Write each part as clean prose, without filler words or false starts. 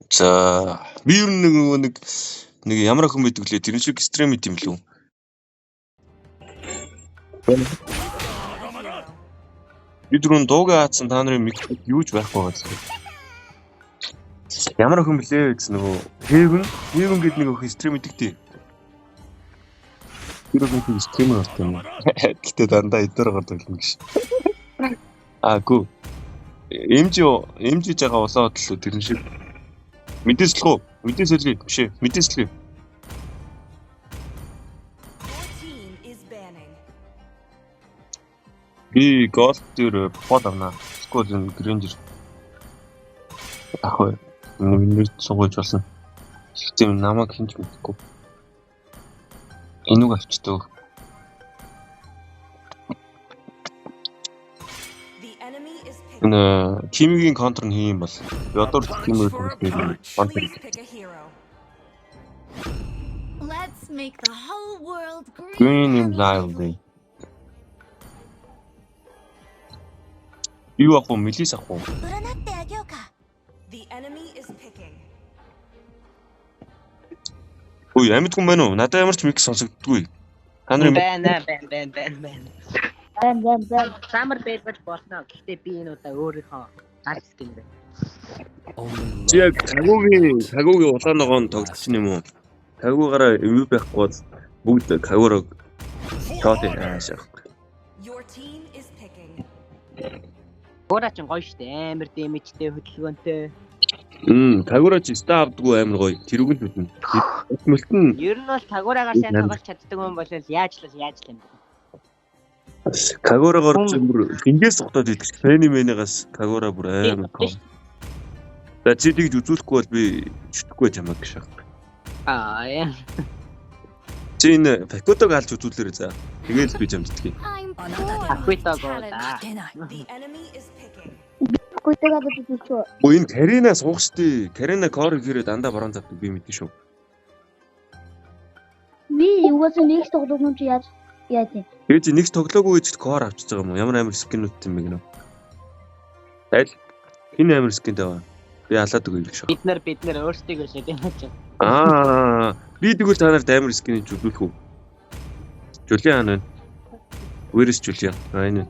За би ер нь нэг ямар охин байдаг лээ тэр шиг экстрем юм лүү. Би түрүүн дуугаа хаацсан та нарын микрофон юу ч байхгүй байгаа зү. Ямар охин блэ гэсэн нөгөө Heaven гэдэг нэг охин экстрем идэг тий. Тэр охин экстрем болсон. Гэтэ дандаа эдгээр гардаг юм гэж. Гүү. Эмжиж байгаа усаад л тэрэн шиг мэдээслэх үү? Мэдээсэлгүй биш ээ. Мэдээслэх. Би Ghost дээр бод авна. Скол Granger. Ахой. Миний сугаж болсон. Систем намайг хинч мэдгүй. Энүүг авчдаг. Кимигийн контр нь хийм бол. Ядуур кимиг хийх контр. Let's make the whole world green. Green in lively. Юу ах вэ? Мелис ах вэ? The enemy is picking. Ой, амьд хүн байна уу? Надад ямар ч микс сонсогддгүй. Та нарын байна. Самар байж болно. Гэхдээ би энэ удаа өөрийнхөө гал скин бэ. Яг Кагугийн улааногоон тоглож юм уу? Кагугаараа юу байхгүй бол бүгд Кагурог шот яашаа. Your team is picking. Гураач гоё штэ. Амар дэмэжтэй хөдөлгөөнтэй. Кагурач ста авдаггүй амар гоё. Тэрүүгэн төдөн. Мөлтөн. Ер нь бол Кагураагаар сайн тоглож чаддаг хүн бол яаж л юм бэ? Кагураагаар бүр гингээс тогтоод идэг. Фэни мэнийгаас Кагураа бүр амар гоо. За чи тэгж үзүүлэхгүй бол би читгэхгүй чамаг гэж байна. Яа. Чи энэ Пакутог алж үзүүлээрэй за. Тэгээл би жамддгийг. Пакутог оо да. The enemy is picking. Пакутог алж үзүүлчихв. Өө энэ Карина суух штий. Карина кор хийрээ дандаа баруун завдаг би мэдэн шүү. Би юугаас нэг тоглоом чи яаж юм. Тэгээ чи нэг тоглоогүй гэж кор авчиж байгаа юм уу? Ямар амар скинүүд юм бэ гэнэ? Аль хин амар скинтэй байна. Би алаад өгье гэж байна. Бид нар өөрсдийгөө шийдэж байна. Би тэгвэл та нарт амар скинийг үзүүлэх үү? Жулиан байна. Where's Julian? Энэ.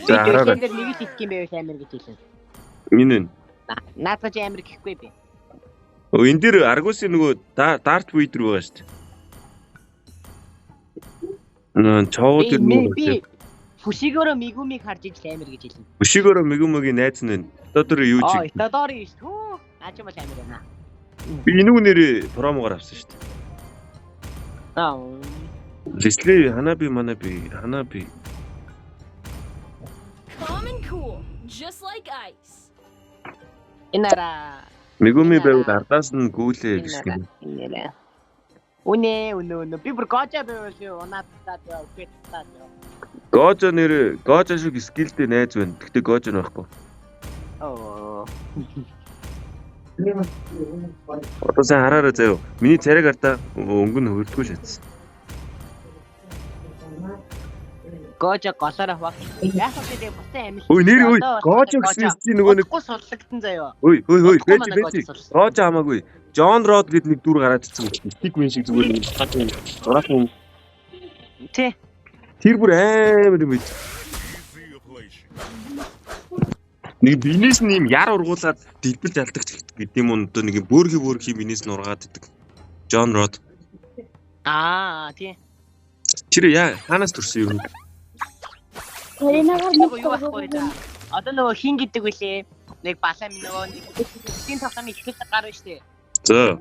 Тэр нэг их юм байвал амар гэж хэлсэн. Энэ. Наадаж амар гэхгүй би. Энэ дэр Argus-ийн нөгөө Darth Vader байгаа шүү дээ. Чоо тэр би Фушигоро Мигумиг харж ижил амар гэж хэлнэ. Фушигоро Мигумигийн найз нь Тодор юу чи? Тодори шүү. Наач юм амар байна. Би энэг нэрээ промогоор авсан шүү дээ. Leslie Hanabi Hanabi. Calm and cool, just like ice. Инара Мигуми байвал ардаас нь гүйлээ гэсэн. Үнэ би бүр гожа байвал унаадтаад үхээд. Гожа шиг скилтэй найз байна. Гэхдээ гожа нь байхгүй. Одоо сайн хараарай заяа. Миний царайг артаа өнгө нь хөрдгөө шатсан. Гожа голоороо хаваа. Яг л тэгээ бусаа амил. Ой гожа гэсэн чинь нөгөө нэг сурлагдсан заяа. Ой бэж. Гожа хамаагүй. John Rod гэдэг нэг дүр гараад ирсэн. Стик мен шиг зүгээр нэг гараад. Тэ. Тэр бүр амар юм биш. Нэг бизнес нь юм яр ургуулад дэлбэлж алдагч гэдэг юм уу? Нэг бөөрхи бизнес нь ургаад идэг. John Rod. Тий. Тэр яа ханаас төрсөн юм? Каринагаар нэг юу байхгүй да. Одоо нөгөө хин гэдэг үлээ. Нэг балаа минь нөгөө тийм тоглоом ихтэй гар байна штэ. За.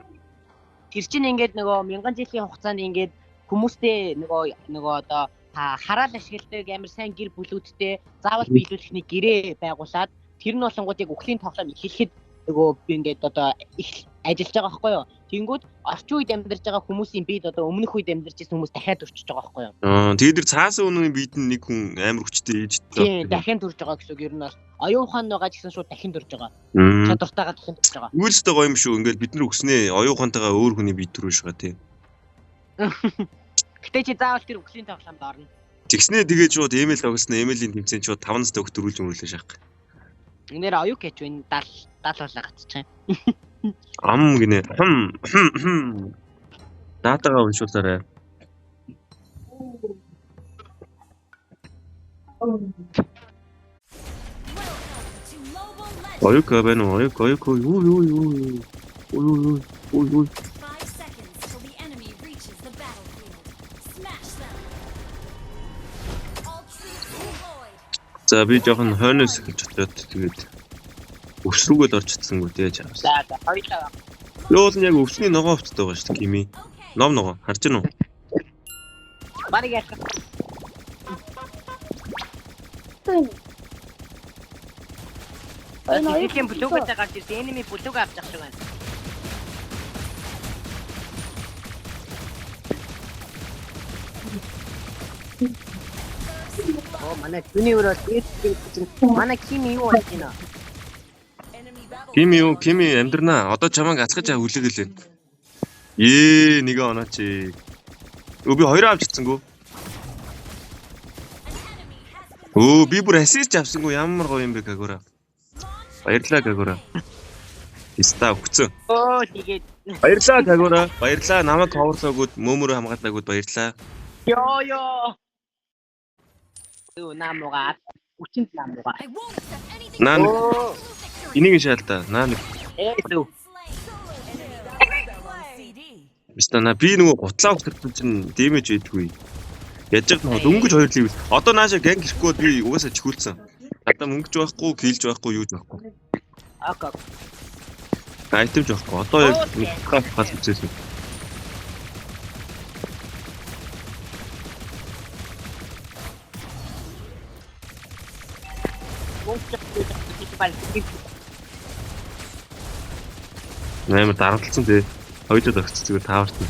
Тэр чинь ингээд нөгөө 1000 жилийн хугацаанд ингээд хүмүүстэй нөгөө одоо хараал ашигладаг амар сайн гэр бүлүүдтэй заавал биелүүлэх нэг гэрээ байгуулад тэр нь болонгуудыг үхлийн тоглоом эхлэхэд нөгөө би ингээд одоо их ажиллаж байгаа байхгүй юу. Тэнгүүд орчин үед амьдарч байгаа хүмүүсийн бид одоо өмнөх үед амьдарч байсан хүмүүс дахиад өрчөж байгаа байхгүй юу. Тэгээд тэр цаасан үнийн бид нэг хүн амар хүчтэй ээж. Тийм дахиад төрж байгаа гэсэн үг ер нь бол оюун ухаан байгаа ч гэсэн шууд дахиад төрж байгаа. Чадвартайгаа дахиад төрж байгаа. Үйлстэй гоё юм шүү. Ингээд бид нар өгснээ оюун ухаантайгаа өөр хүний бие төрөж байгаа тийм. Гэтэ чи заавал тэр үхлийн тоглоомд орно. Тэгснээ тэгээд шууд эмэйл тоглосноо эмэйлийн тэмцээнд шууд 5 настай хөлт төрүүлж өмөрлөө шаах. Нэр аюу гэж байна. Дал болоо гацчих юм. Ам гинэ. Датагаа уншуулаарай. Оюк байна уу? Оюк юу. 5 seconds till the enemy reaches the battlefield. Smash them. All troops deployed. За би жоохон хойноос эхэлж очиод тэгээд өвс рүүгээ л орчихсон гоо дээж авсан. За хоёулаа. Юу л яг өвсний ногоо өвчтэй байгаа шүү дээ Кими. Ном ногоо харж гэнэ үү? Барыг яах. Тэн. Энийг бүлүүгээ гарч ирсэн. Enemy бүлүүгээ авч явах шиг байна. Оо манай юниверс манай Кими юу болж байна? Кими амьдрнаа. Одоо чамайг ацгаж үлээгээл. Нэг онооч. Би хоёроо авч ирсэнгүү. Би бүр ассист авсангүй ямар гоё юм бэ Кагура. Баярлалаа Кагура. Иста өгцөн. Тэгээд Баярлалаа Кагура. Баярлалаа намайг коверлоогод мөөмөрөө хамгаалаагууд баярлалаа. Ёо. Намуугаа. Үчинд намуугаа. I won't accept anything. Наа энийг шаалтаа. Наа нэг. Эсүү. Бистана би нөгөө гутлаа өгсөн чинь дэмэж ийдгүй. Яж байгаа дөнгөж 2 левел. Одоо нааша ганг ирэхгүй би угаасаа чихүүлсэн. Одоо мөнгөж байхгүй, килж байхгүй, юуж байхгүй. Окей. Айтемж байхгүй. Одоо яг гал үзээсэн. Нэмэр дарамтлсан дээ. Хоёроо өгч зүгээр тааварсан.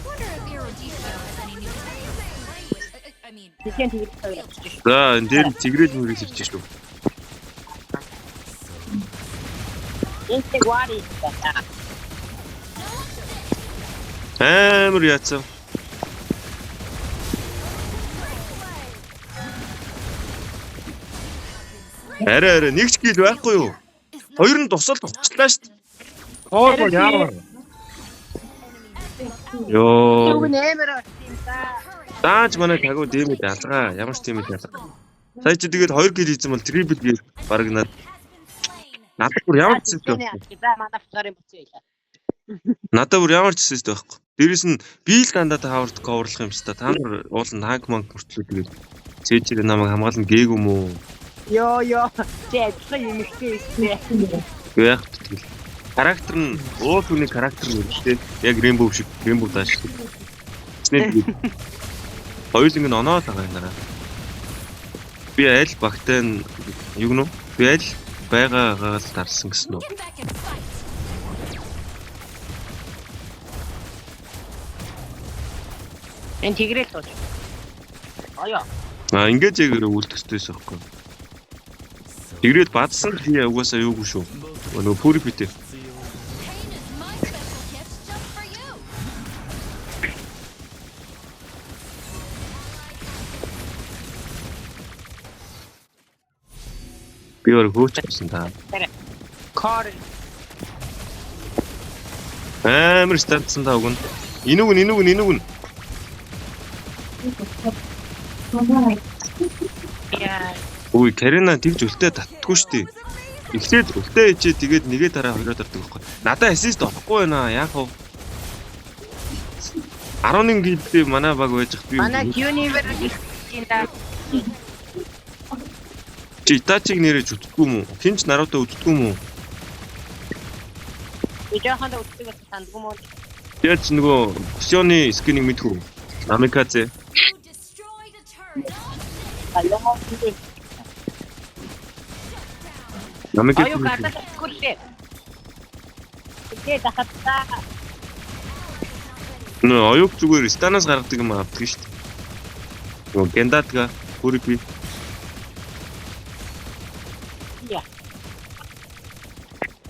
Wonder if Erudition has any new I mean, Тэгэн тэгээд За энэ дээр цэгрээд мөрөж ирж шүү. энэ гуари Амар яцсан. Арай нэг ч гил байхгүй юу? Хоёр нь тусалд уцлаа шүү дээ. Хоол яаваа. Йоо. нэмэр Дааж манай тагуу дэмэд алгаа. Ямар ч дэмэд алгаа. Сая чи тэгээд 2 гил хийсэн бол трипл гээ баг надад бүр ямар ч зүйл байхгүй. Надад бүр ямар ч зүйл байхгүй. Дээрэс нь би л дандаа тавард коверлох юм шиг та нар уулын ханк манк мөртлөө тэгээд цээжээр намайг хамгаална гээг юм уу? Ёо. Тэтгэх юм ихтэй. Яг тэгэл. Характер нь уул хүний характер нь үлдээ. Яг Rainbow шиг, Rainbow Dash шиг. Хоёуланг нь оноо байгаа юм даа. Би аль багтаа юу гэнэ? Би аль байгаагаа л дарсан гэсэн үү? get back and fight. Энэ тэгрээл тооч. Аяа. Ингээд яг үлдэхтэйс аахгүй. Тэгрээл бадсан би угаасаа юугүй шүү. Нөгөө пүри битээ. Pain is my special gift just for you. Би өөр хөөчихсөн та. Кор Амар стартсан та уг нь. Инүүг. яа. Үй Карина тэгж өлтөө татдаггүй шүү дээ. Эхлээд өлтөө ичээ тэгээд нэгээ дараа хоёроо тардаг байхгүй. Надаа ассист олохгүй байна. Яах вэ? 11 гэлдээ манай баг байж би. Манай юниверс чинь та Чи Итачиг нэрэж үтдэггүй юм уу? Хинч Наруто үтдэггүй юм уу? видеохонд үздэг сандгүй мөн. Тэгээд ч нөгөө Ксёны скиныг мэдхүү. Намикадзе. You destroyed a turret. Алгаа. Намикадзе. Аюу гадаа хүлээ. Тэгээд хатаа. Нөө оюуг зүгээр станаас гаргадаг юм авдаг шүү дээ. Нөгөө Гендатга бүрий. Яа.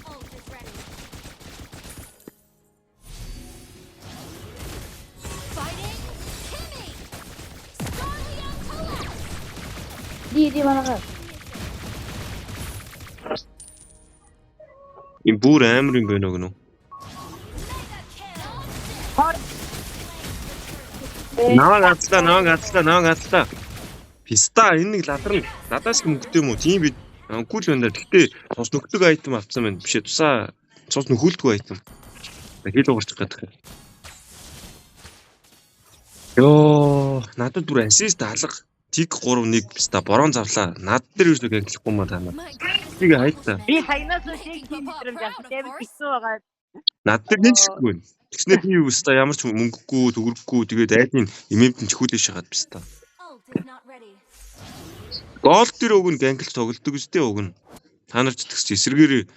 Ult is ready. Fighting Kimmy. Starly on collapse. Ди иди манайгаа. Им бүр амар юм байна гэнэ. Наваг атла. Писта энэ нэг ладран надаас их мөнгөтэй юм уу? Тийм бид үгүй л байна. Гэхдээ цус нөхдөг айтем авцсан байна. Бишээ тусаа цус нөхөлдгөө айтем. Хил угарчих гэдэг. Йоо, надад бүр ассист алга. Тиг 3-1 писта борон завлаа. Над дээр юусыг ангилахгүй маа таа. Тиг хайта. Би саянаас шиг тийм мэдрэмж авсан. Тэвэр гисэн байгаа. Над дээр нэг шиггүй. Тэгснээр би юу өста ямар ч мөнгөгүй, төгрөггүй тэгээд айдын имэмтэн чхүүлээ шахаад писта. Ult is not ready. Гол дээр уг нь гангл тоглолдог үстэй уг нь. Та нар ч тэгс эсэргээр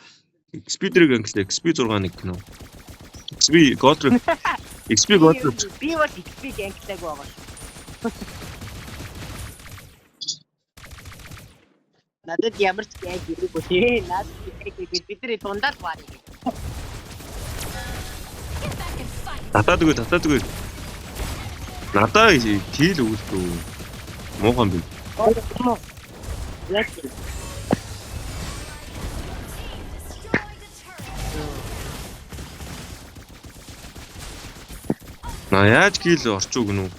XP дээр гангл XP 6-1 гэнэ. XP гол XP гол Би бол XP гэнхтэйг байгаа. Надад ямар ч гэнх хэрэггүй тий. Надад бидний дундаа л баар. Get back and fight. татаадаг. Надаа тийл өгөлдөө. Муухан би. Let's Destroyed a turret. На яаж кил орчуу гэнэ үү?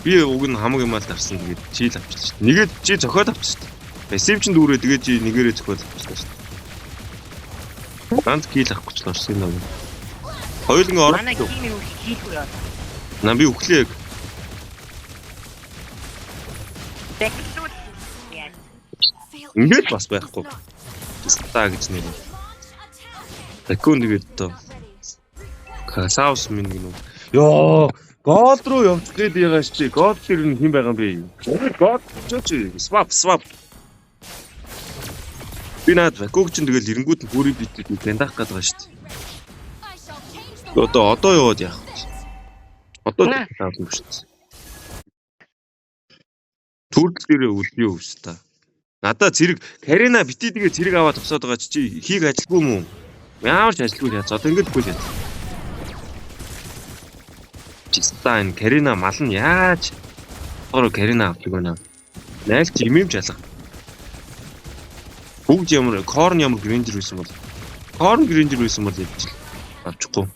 Би уг нь хамаг юмал дарсан тэгээд чийл авчихсан шүү дээ. Нэгээд чи зохиод авчихсан шүү дээ. Пассив чин дүүрээ тэгээд чи нэгээрээ зохиод авчихсан шүү дээ. Ганц кил авахгүй ч орсон юм байна. Хоёуланг манай орсон. кими үх хийхгүй яа. На би өглөө Тэхлүүд. Яа. ингээд бас байхгүй. Стаа гэж нэр. Такун тэгээд тоо. Касаус минь гэнэ үү? Йоо, гол руу явчих гээд байгаа шүү дээ. Гол дээр нь хэн байгаа юм бэ? Гол чөч swap. Би наад вакуг чин тэгэл эренгүүд нь бүрий битүүд гандах гээд байгаа шүү дээ. I shall change the Одоо яваад яах вэ? Одоо таавал юм шүү дээ. Түрк дээрээ үлдээ өвс та. Надаа зэрэг Карина бити тэгээ зэрэг аваад тосоод байгаа чи хийг ажилгүй юм уу? Ямар ч ажилгүй яа. Одоо ингэж үгүй яа. Чистайн Карина мал нь яаж ороо Карина авдаг вэ? Найлт имэмж алга. Бүгд ямар корн ямар грэндер байсан бол явж авчихгүй.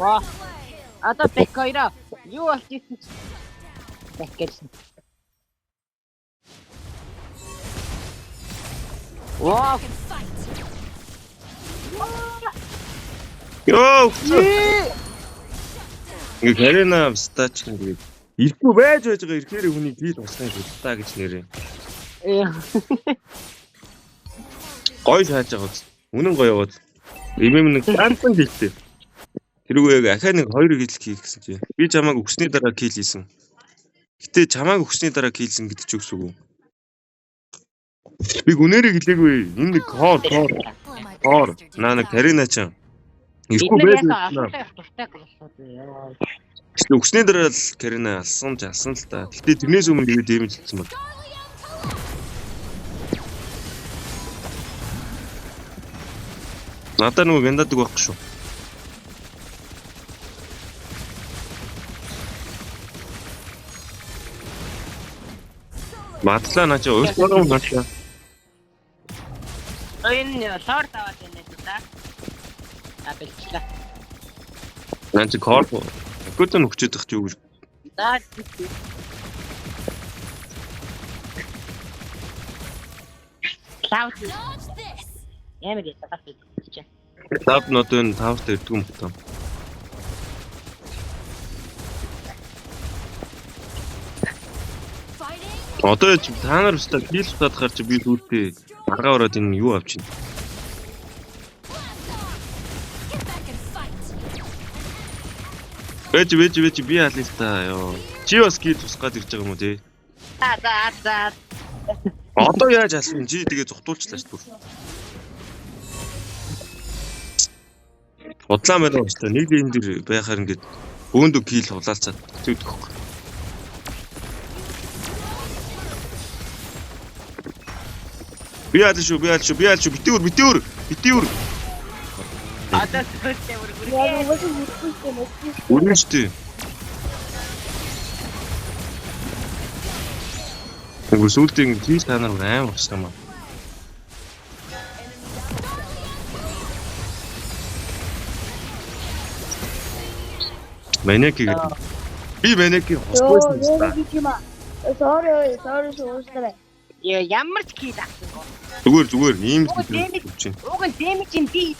Ваа. Одоо бэк хоёроо юу болчихсон ч бэк гэсэн. Ваа. Йоо. Ингээ Карина стач ингээ ирэхгүй байж байгаа ирэхээр хүний дийл болсон юм та гэж нэрээ. Гой хайж байгаа. Үнэн гоё яваад. Имэм нэг ганцхан гэлтэй. Тэрүүгээ ахаа нэг 2 кил хийх гэсэн чи. Би чамааг өгсний дараа кил хийсэн. Гэтэ чамааг өгсний дараа килсэн гэдэг ч үгс үгүй. Би гүнээрээ гэлээгүй. Энэ нэг хоор. Наа нэг Карина ч. Ирэхгүй байж байна. Гэтэ өгсний дараа л Карина алсан л та. Гэтэ тэрнээс өмнө тэгээд дэмэж хэлсэн бол. Надаа нөгөө гяндадаг байхгүй шүү. Матлаа наа чи уйлгаараа матлаа. Энэ шорт аваад байна да. Абэлчлээ. Наа чи корп. Гүтэн өгчээд тах чи юу гэж. Да. Лаут. Dodge this. Ямар гэж тагах чи. Тав нотын тавт ирдэг юм байна. Fighting. Одоо чи та нар өстө хил тутаад хар чи би лүүтэй аргаа ороод энэ юу авчин. Get back and fight. Вэж би аль та ёо. Чи бас гид тусгаад ирж байгаа юм уу те? За. Одоо яаж алсан чи тэгээ зүхтуулчлаа шүү дээ. Бодлаа мэл уустай нэг юм дээр байхаар ингээд өөндөө кил хулаалцаад зүгдэх хөөх. Би яалаа шүү. Битүүр. Одоо сүүлдээ бүр Яг угаасаа бүртгүүлсэн мэт. Үрнэ штэ. Тэгвэл сүлдийн тийш та нар амар болсон юм аа. Манекиг би манекиг хосгойсон юм байна. Sorry шуустай. ямар ч кий авсан гоо. Зүгээр ийм л чинь. Уг нь дэмжин би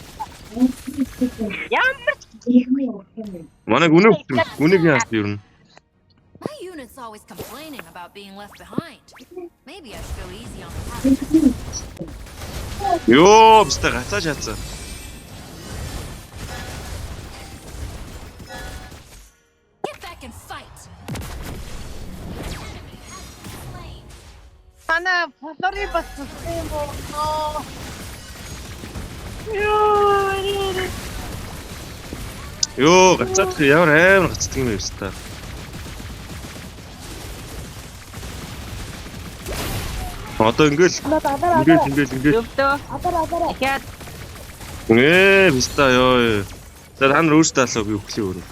ямар ч Манай гүнийг яах вэ юу? My unit's always complaining about being left behind. Maybe I should go easy on the path. Ёо, бистэ гацааж яцсан. Get back and fight. Ана флори бас юм уу? Ёо, гацаад ямар амар гацдаг юм бэ бистэ. Одоо ингээл Өвдөө. Адар. Дахиад бистэ ёо. За та нар өөрсдөө алуу би өглөө өөрөө.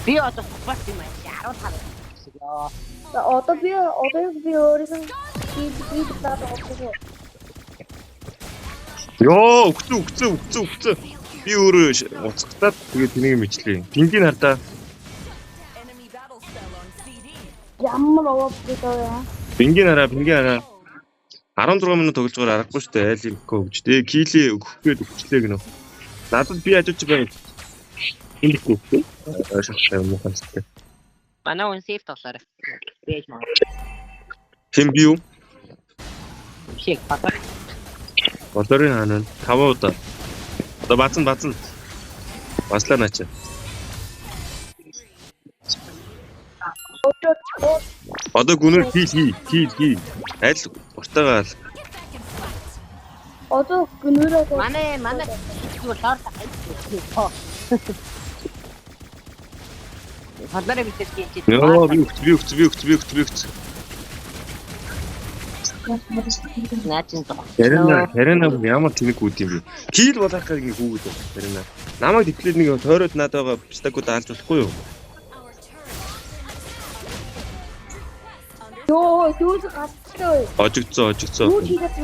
би одоо бас юм аа 15 гэсэн ёо. Одоо би өөрөөсөө би даад авчихсан. Ёо, өгцөө. Би өөрөө уцгатаад тэгээд тэнийг мэдлээ. Пингийн хардаа. Ямар овоо гэдэг. Пингийн хараа. 16 минут тоглож байгаа аргагүй шүү дээ. Айл юм өгч. Тэгээ килээ өгөх гээд өгчлээ гэнэ. Надад би ажиж байна. Энд өгөх. Ашигтай юм уу хастай. Манай хүн сейф тоглоорой. Бэж маа. Тэм би юу? Шик патар. Болорын хаана 5 удаа. Одоо бацсан. Баслаа наача. Одоо гүнээр хий. Айл уртаагаа ал. Одоо гүнээрээ Манай зүгээр лоор тахаа. Хадлаараа битэр гэж. Ёо, би өгч. Наачин тоо. Харина ямар тэнэг үүд юм бэ? Кил болохыг ингээ хүүгээд байна. Харина. Намайг диплет нэг тойроод надад байгаа пистагууд алж болохгүй юу? Ёо, юус гацчихлоо. Ожигцоо. Юу хийгээд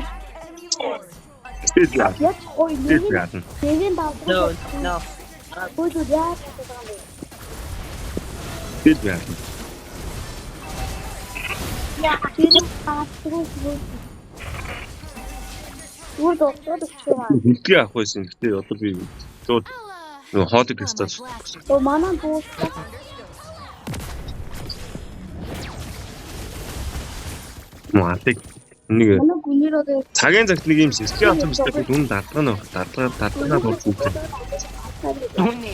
Тэгээд яа. яг хой Тэгээд яа. нэгэн даа. No. Гүйж яах вэ? Тэгээд яа. Я тэр паструу. Юу доктор. Хилтгээ авах байсан. Гэтэ одоо би шууд нөгөө хоолыг кристал. Оо манай дуу. Маатик нэг Манай гүнээрээ цагийн цагт нэг юм систем авсан бистэ би дүн дадлага болж үгүй. Үнэ.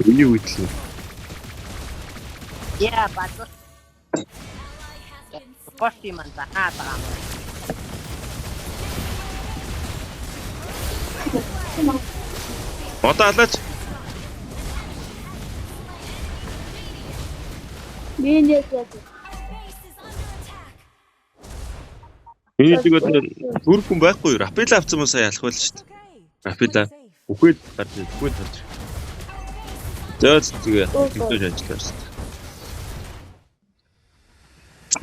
Миний үетлээ. Я бат. Пошти ман захаа байгаа. Одоо алаач. миний Миний тэгээд бүрхэн байхгүй юу? Рапила авсан мөн сая ялах байл шүү дээ. Рапила үхээд гарч. Тэгээ тэгтэж ажилласан.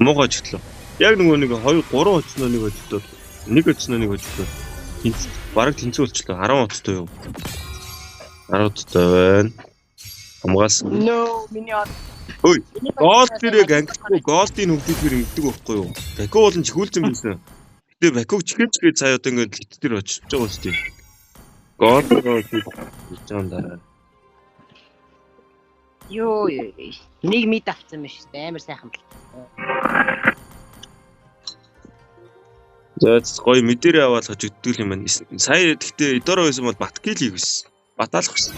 Муугаа чиглөө. Яг нөгөө нэг 2 3 очноо нэг очдоо. Нэг очноо нэг очдоо. Бараг тэнцүү болчлоо. 10 оттой юу? 10 оттой байна. Хамгаалсан. No, миний Ой, Гоостыг ангихгүй, Гоостын хөвдөөр ингэдэг байхгүй юу? Баку болон чихүүлсэн байсан. Гэтэ Бакуг чихэж цаа одоо ингээд лит дээр очиж байгаа шүү дээ. Гоост хийж байгаа дараа. Юу нэг мид авсан юм шүү дээ. Амар сайхан бэл. За гоё мэдэрээ аваад хожигддаг юм байна. Сая гэхдээ Идороо байсан бол Баткил хийгсэн. Баталах гэсэн.